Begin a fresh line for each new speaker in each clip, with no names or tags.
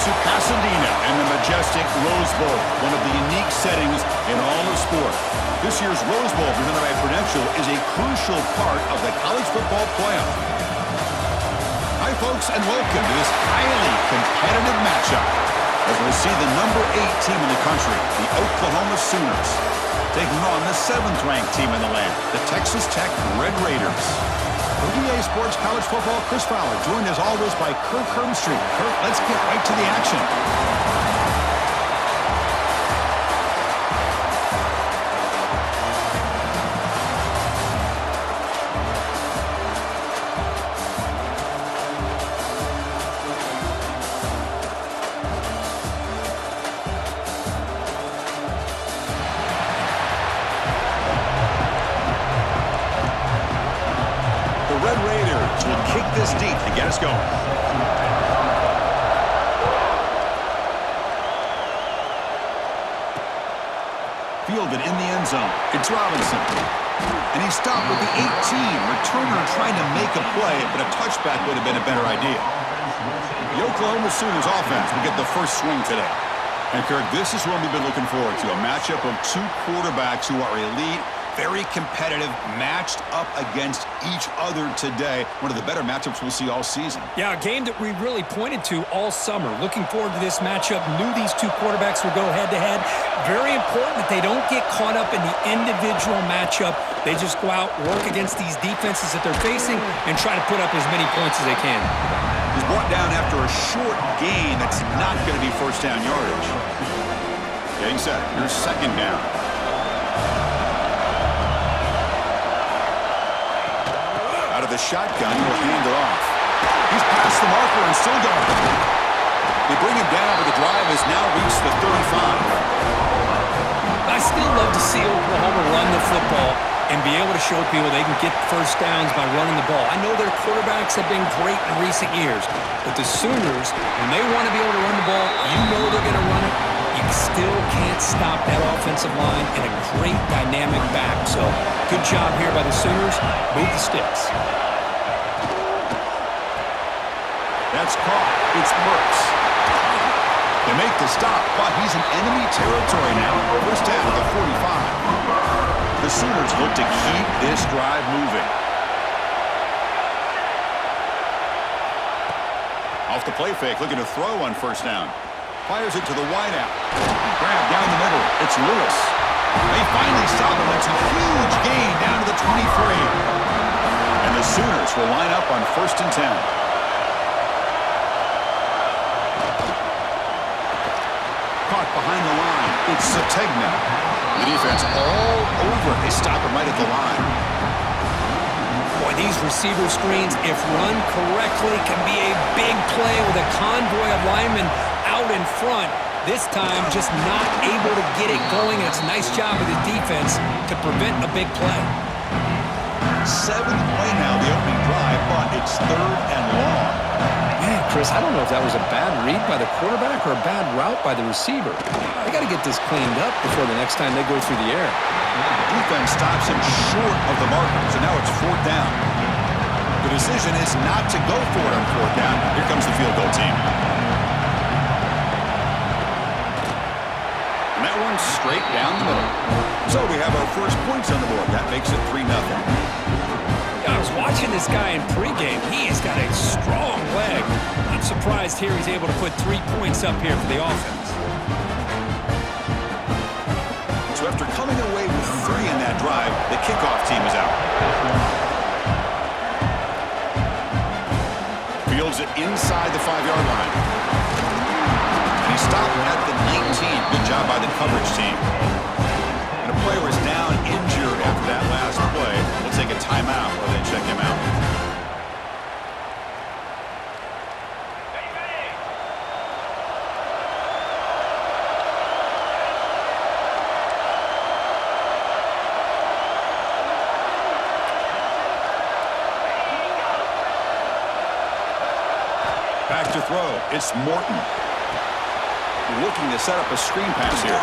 to Pasadena and the majestic Rose Bowl, one of the unique settings in all of sport. This year's Rose Bowl, presented by Prudential, is a crucial part of the college football playoff. Hi, folks, and welcome to this highly competitive matchup as we see the number 8 team in the country, the Oklahoma Sooners, taking on the 7th-ranked team in the land, the Texas Tech Red Raiders. For EA Sports College Football, Chris Fowler, joined as always by Kirk Herbstreit. Kirk, let's get right to the action. Red Raiders will kick this deep to get us going. Fielded in the end zone. It's Robinson. And he stopped with the 18. Returner trying to make a play, but a touchback would have been a better idea. The Oklahoma Sooners offense will get the first swing today. And Kirk, this is what we've been looking forward to, a matchup of two quarterbacks who are elite, very competitive, matched up against each other today. One of the better matchups we'll see all season.
Yeah, a game that we really pointed to all summer. Looking forward to this matchup. Knew these two quarterbacks would go head-to-head. Very important that they don't get caught up in the individual matchup. They just go out, work against these defenses that they're facing, and try to put up as many points as they can.
He's brought down after a short gain that's not going to be first down yardage. Getting set. Here's second down. Out of the shotgun, he'll hand it off. He's past the marker and still going. They bring him down, but the drive has now reached the 35.
I still love to see Oklahoma run the football and be able to show people they can get first downs by running the ball. I know their quarterbacks have been great in recent years, but the Sooners, when they want to be able to run the ball, you know they're going to run it. You still can't stop that offensive line and a great dynamic back. So good job here by the Sooners. Move the sticks.
That's caught. It's Burks. They make the stop, but he's in enemy territory now. First down at the 45. The Sooners look to keep this drive moving. Off the play fake, looking to throw on first down. Fires it to the wideout. Grab down the middle. It's Lewis. They finally stop him. That's a huge gain down to the 23. And the Sooners will line up on 1st and 10. Caught behind the line. It's Sategna. The defense all over. They stop him right at the line.
Boy, these receiver screens, if run correctly, can be a big play with a convoy of linemen out in front. This time, just not able to get it going. It's a nice job of the defense to prevent a big play.
7th play now, the opening drive, but it's 3rd and long.
Man, Chris, I don't know if that was a bad read by the quarterback or a bad route by the receiver. They got to get this cleaned up before the next time they go through the air.
The defense stops him short of the marker, so now it's 4th down. The decision is not to go for it on 4th down. Here comes the field goal team. And that one's straight down the middle. So we have our first points on the board. That makes it 3-0.
I was watching this guy in pregame. He has got a strong leg. Not surprised here he's able to put 3 points up here for the offense.
So after coming away with 3 in that drive, the kickoff team is out. Fields it inside the 5-yard line. He stopped at the 19. Good job by the coverage team. And a player was down injured after that last play. We'll take a timeout while they check him out. Back to throw. It's Morton. Looking to set up a screen pass here.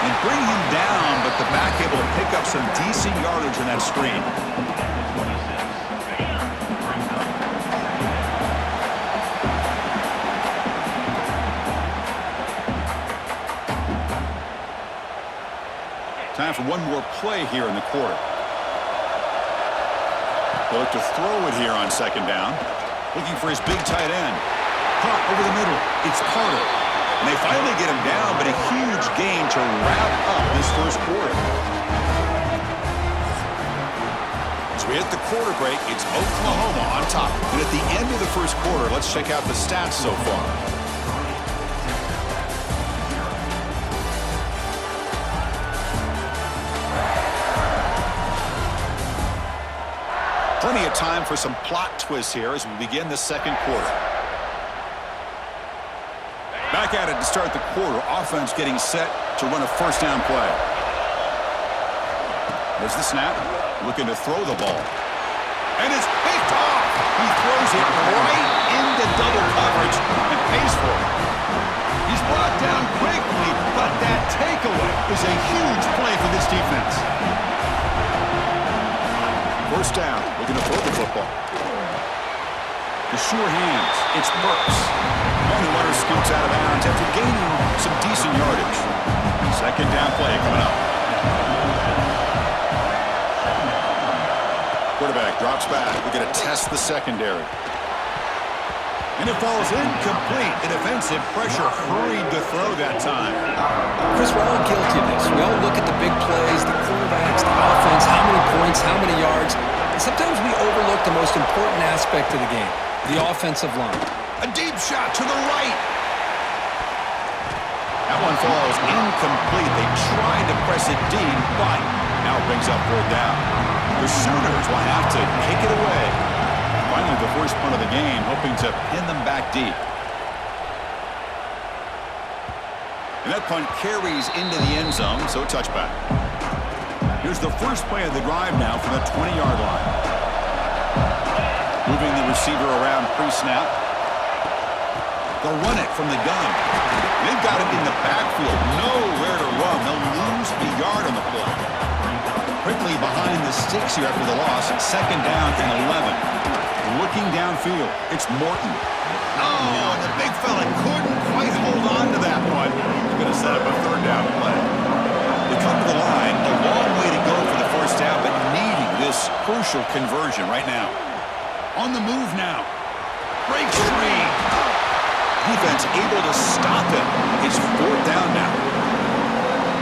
And bring him down, but the back able to pick up some decent yardage in that screen. Time for one more play here in the quarter. They'll look to throw it here on second down. Looking for his big tight end. Caught over the middle. It's Carter. And they finally get him down, but a huge gain to wrap up this first quarter. As we hit the quarter break, it's Oklahoma on top. And at the end of the first quarter, let's check out the stats so far. Plenty of time for some plot twists here as we begin the second quarter. Back at it to start the quarter. Offense getting set to run a first down play. There's the snap. Looking to throw the ball. And it's picked off. He throws it right into double coverage and pays for it. He's brought down quickly, but that takeaway is a huge play for this defense. First down, looking to throw the football. The sure hands, it's Burks. And the runner scoots out of bounds after gaining some decent yardage. Second down play coming up. Quarterback drops back. We're going to test the secondary. And it falls incomplete. The defensive pressure hurried to throw that time.
Chris, we're all guilty of this. We all look at the big plays, the quarterbacks, the offense, how many points, how many yards. And sometimes we overlook the most important aspect of the game, the offensive line.
A deep shot to the right. That one falls incomplete. They tried to press it deep, but now it brings up third down. The Sooners will have to kick it away. Finally, the first punt of the game, hoping to pin them back deep. And that punt carries into the end zone, so a touchback. Here's the first play of the drive now from the 20-yard line. Moving the receiver around pre-snap. They'll run it from the gun. They've got it in the backfield. Nowhere to run. They'll lose a yard on the play. Quickly behind the sticks here after the loss. Second down and 11. Looking downfield. It's Morton. Oh, the big fella couldn't quite hold on to that one. He's going to set up a third down play. They come to the line. A long way to go for the first down, but needing this crucial conversion right now. On the move now. Breaks free. Defense able to stop it. It's fourth down now.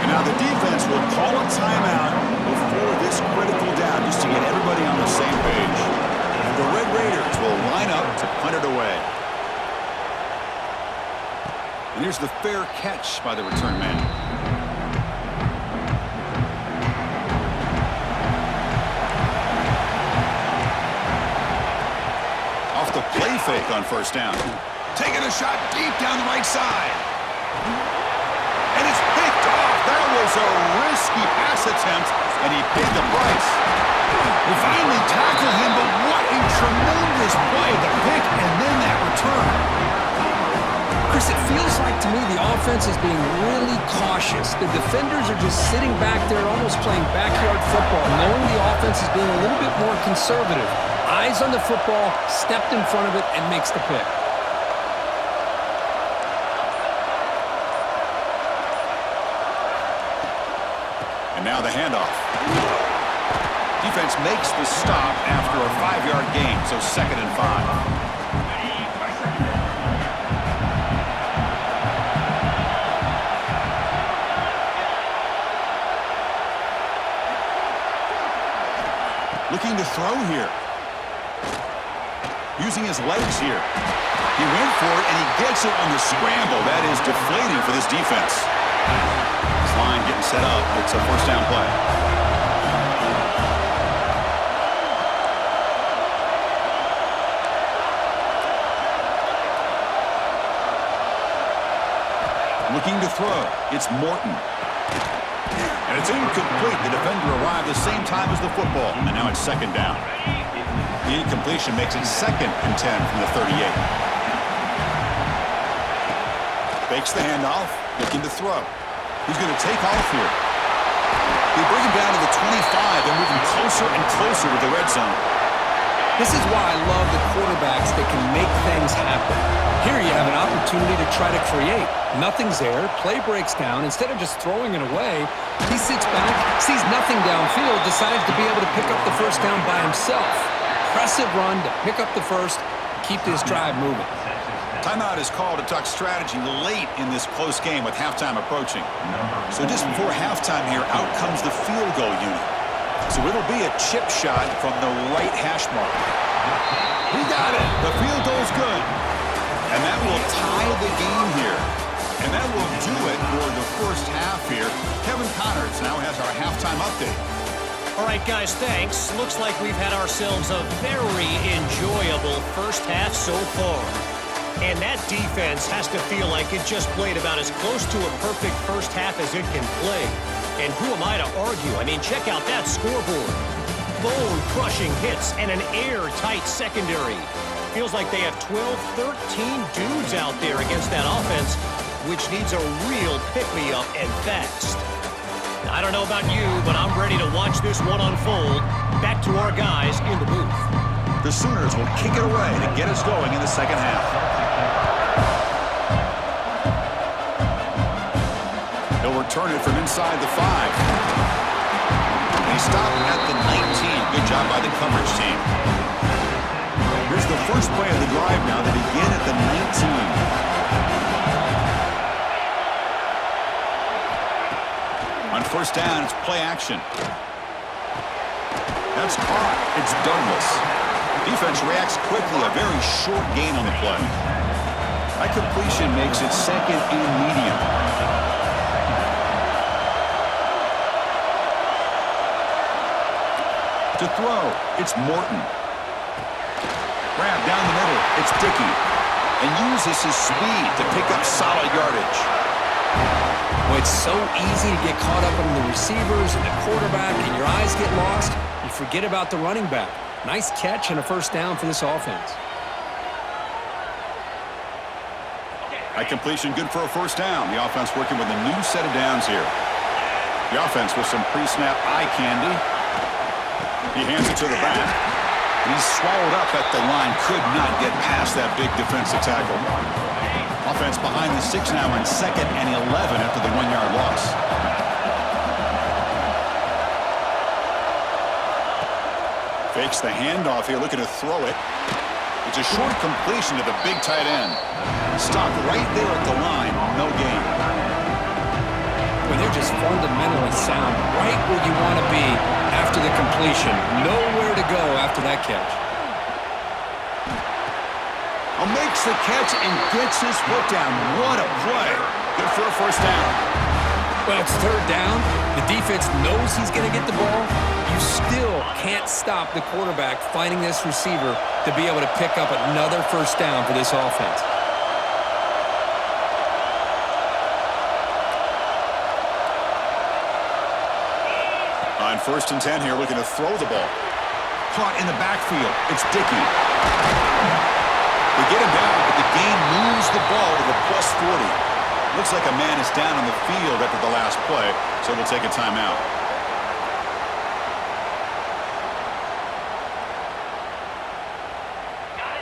And now the defense will call a timeout before this critical down just to get everybody on the same page. And the Red Raiders will line up to punt it away. And here's the fair catch by the return man. Off the play fake on first down. Taking a shot deep down the right side. And it's picked off. That was a risky pass attempt, and he paid the price. We finally tackled him, but what a tremendous play. The pick and then that return.
Chris, it feels like to me the offense is being really cautious. The defenders are just sitting back there almost playing backyard football, knowing the offense is being a little bit more conservative. Eyes on the football, stepped in front of it, and makes the pick.
And now the handoff. Defense makes the stop after a 5-yard gain, so second and 5. Looking to throw here. Using his legs here. He went for it, and he gets it on the scramble. That is deflating for this defense. This line getting set up. It's a first down play. Looking to throw. It's Morton. And it's incomplete. The defender arrived the same time as the football. And now it's second down. The incompletion makes it second and 10 from the 38. Fakes the handoff. Looking to throw. He's going to take off here. They bring him down to the 25 and moving closer and closer to the red zone.
This is why I love the quarterbacks that can make things happen. Here you have an opportunity to try to create. Nothing's there. Play breaks down. Instead of just throwing it away, he sits back, sees nothing downfield, decides to be able to pick up the first down by himself. Impressive run to pick up the first, keep this drive moving.
Timeout is called to talk strategy late in this close game with halftime approaching. So just before halftime here, out comes the field goal unit. So it'll be a chip shot from the right hash mark. He got it. The field goal's good. And that will tie the game here. And that will do it for the first half here. Kevin Connors now has our halftime update.
All right, guys, thanks. Looks like we've had ourselves a very enjoyable first half so far. And that defense has to feel like it just played about as close to a perfect first half as it can play. And who am I to argue? I mean, check out that scoreboard. Bone-crushing hits and an airtight secondary. Feels like they have 12, 13 dudes out there against that offense, which needs a real pick-me-up and fast. I don't know about you, but I'm ready to watch this one unfold. Back to our guys in the booth.
The Sooners will kick it away to get us going in the second half. He'll return it from inside the 5. He stopped at the 19. Good job by the coverage team. Here's the first play of the drive now. They begin at the 19. On first down, it's play action. That's caught. It's Douglas. Defense reacts quickly. A very short gain on the play. That completion makes it second and medium. To throw, it's Morton. Grab down the middle, it's Dickey. And uses his speed to pick up solid yardage.
Well, it's so easy to get caught up in the receivers and the quarterback, and your eyes get lost. You forget about the running back. Nice catch and a first down for this offense.
That completion good for a first down. The offense working with a new set of downs here. The offense with some pre-snap eye candy. He hands it to the back. He's swallowed up at the line. Could not get past that big defensive tackle. Offense behind the 6 now on 2nd and 11 after the 1-yard loss. Fakes the handoff here, looking to throw it. It's a short completion to the big tight end. Stopped right there at the line. No gain.
Well, they're just fundamentally sound, right where you want to be after the completion. Nowhere to go after that catch.
Makes the catch and gets his foot down. What a play. Good for a first down.
Well, it's third down. The defense knows he's going to get the ball. You still can't stop the quarterback finding this receiver to be able to pick up another first down for this offense.
On 1st and 10 here, looking to throw the ball. Caught in the backfield. It's Dickey. They get him down, but the gain moves the ball to the +40. Looks like a man is down on the field after the last play, so they'll take a timeout.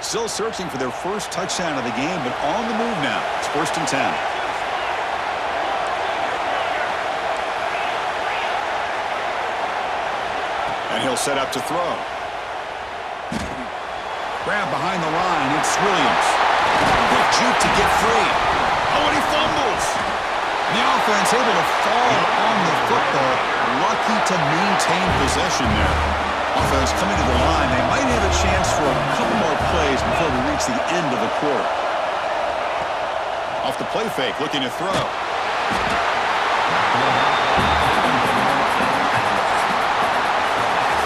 Still searching for their first touchdown of the game, but on the move now. It's 1st and 10. And he'll set up to throw. Grab behind the line, it's Williams. Quick juke to get free. Oh, and he fumbles. The offense able to fall on the football. Lucky to maintain possession there. Offense coming to the line. They might have a chance for a couple more plays before we reach the end of the quarter. Off the play fake, looking to throw.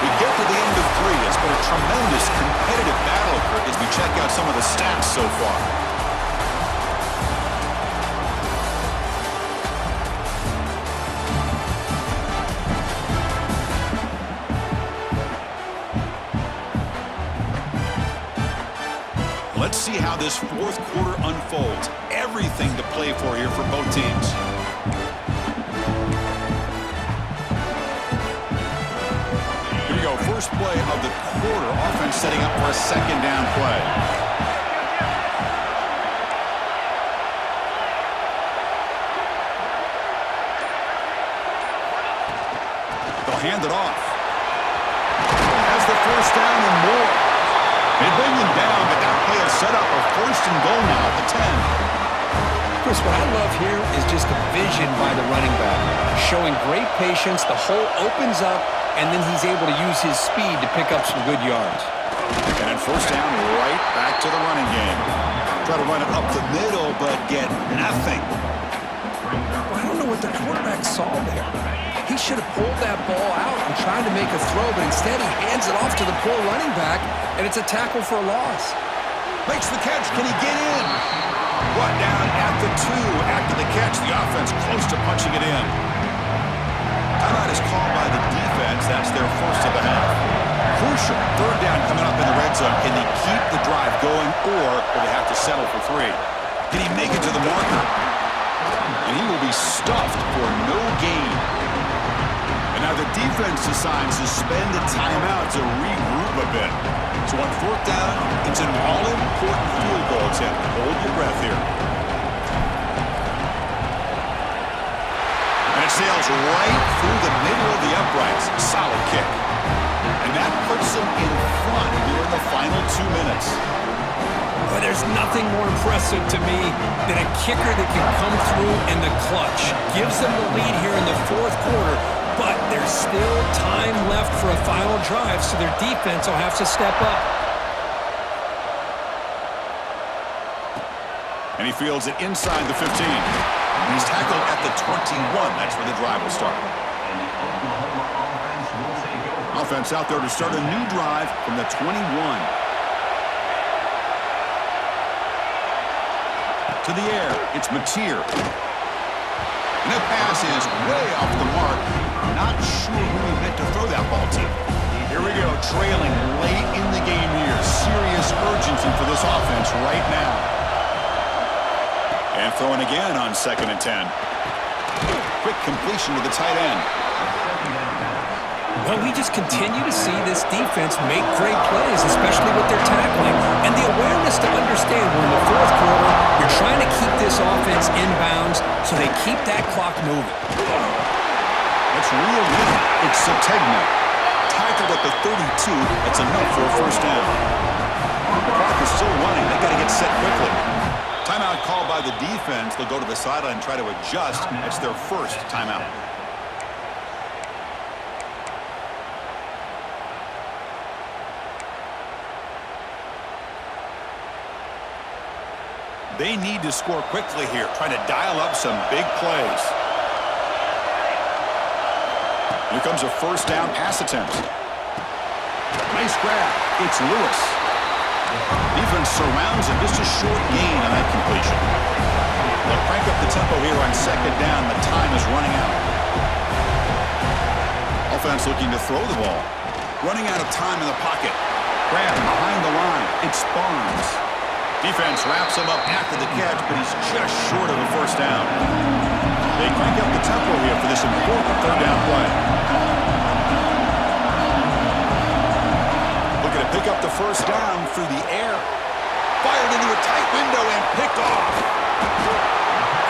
We get to the end of 3. It's been a tremendous competitive battle as we check out some of the stats so far. Let's see how this 4th quarter unfolds. Everything to play for here for both teams. Here we go, first play of the quarter. Offense setting up for a second down play. They'll hand it off. Has the first down and more. They bring him down, but that play will set up a first and goal now at the 10.
Chris, what I love here is just the vision by the running back. Showing great patience, the hole opens up, and then he's able to use his speed to pick up some good yards.
And first down, right back to the running game. Try to run it up the middle, but get nothing.
I don't know what the quarterback saw there. He should have pulled that ball out and tried to make a throw, but instead he hands it off to the poor running back, and it's a tackle for a loss.
Makes the catch. Can he get in? Brought down at the 2 after the catch. The offense close to punching it in. Timeout is called by the defense. That's their first of the half. Crucial. Third down coming up in the red zone. Can they keep the drive going, or will they have to settle for 3? Can he make it to the marker? And he will be stuffed for no gain. And now the defense decides to spend a timeout to regroup a bit. So on fourth down, it's an all-important field goal attempt. Hold your breath here. And it sails right through the middle of the uprights. Solid kick. And that puts them in front here in the final 2 minutes.
But there's nothing more impressive to me than a kicker that can come through in the clutch. Gives them the lead here in the fourth quarter, but there's still time left for a final drive, so their defense will have to step up.
And he fields it inside the 15. And he's tackled at the 21. That's where the drive will start. Offense out there to start a new drive from the 21. To the air, it's Mateer. And that pass is way off the mark. Not sure who he meant to throw that ball to. Here we go, trailing late in the game here. Serious urgency for this offense right now. And throwing again on 2nd and 10. Quick completion to the tight end.
Well, we just continue to see this defense make great plays, especially with their tackling. And the awareness to understand we're in the fourth quarter, you're trying to keep this offense inbounds so they keep that clock moving.
That's real good. It's Sategna. Tackled at the 32. That's enough for a first down. The clock is still running. They got to get set quickly. Timeout called by the defense. They'll go to the sideline and try to adjust. It's their first timeout. They need to score quickly here, trying to dial up some big plays. Here comes a first down pass attempt. Nice grab. It's Lewis. Defense surrounds him. Just a short gain on that completion. They'll crank up the tempo here on 2nd down. The time is running out. Offense looking to throw the ball. Running out of time in the pocket. Grab behind the line. It's Barnes. Defense wraps him up after the catch, but he's just short of a first down. They crank up the tempo here for this important third down play. Looking to pick up the first down through the air. Fired into a tight window and picked off.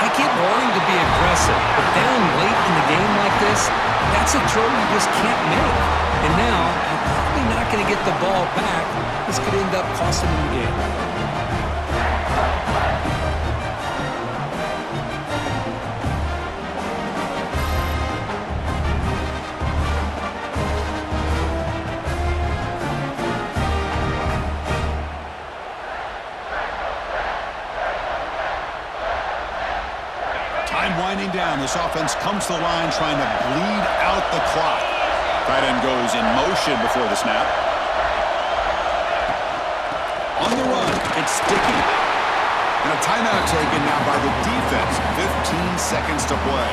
I get wanting to be aggressive, but down late in the game like this, that's a throw you just can't make. And now, I'm probably not going to get the ball back. This could end up costing them the game.
Winding down, this offense comes to the line trying to bleed out the clock. Tight end goes in motion before the snap. On the run, it's Dickey. And a timeout taken now by the defense. 15 seconds to play.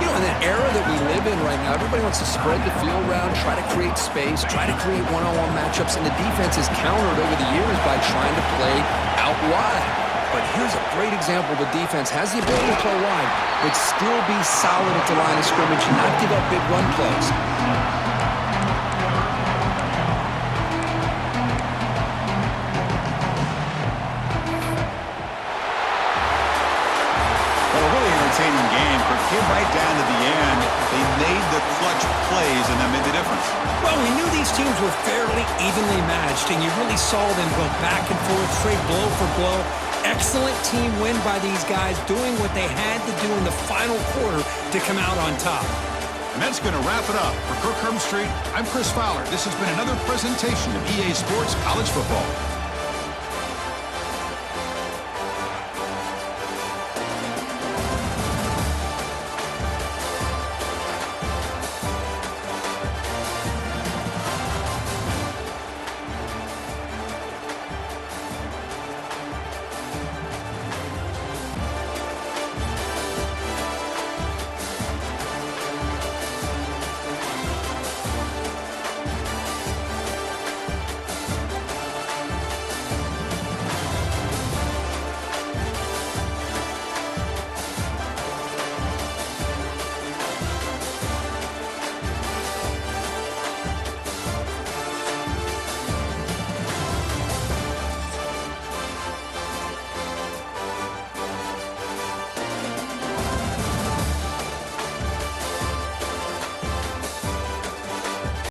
You know, in that era that we live in right now, everybody wants to spread the field around, try to create space, try to create one-on-one matchups, and the defense has countered over the years by trying to play out wide. But here's a great example. The defense has the ability to play wide, but still be solid at the line of scrimmage and not give up big run plays.
came right down to the end. They made the clutch plays, and that made the difference.
Well, we knew these teams were fairly evenly matched, and you really saw them go back and forth, trade blow for blow. Excellent team win by these guys, doing what they had to do in the final quarter to come out on top.
And that's going to wrap it up. For Kirk Herbstreit, I'm Chris Fowler. This has been another presentation of EA Sports College Football.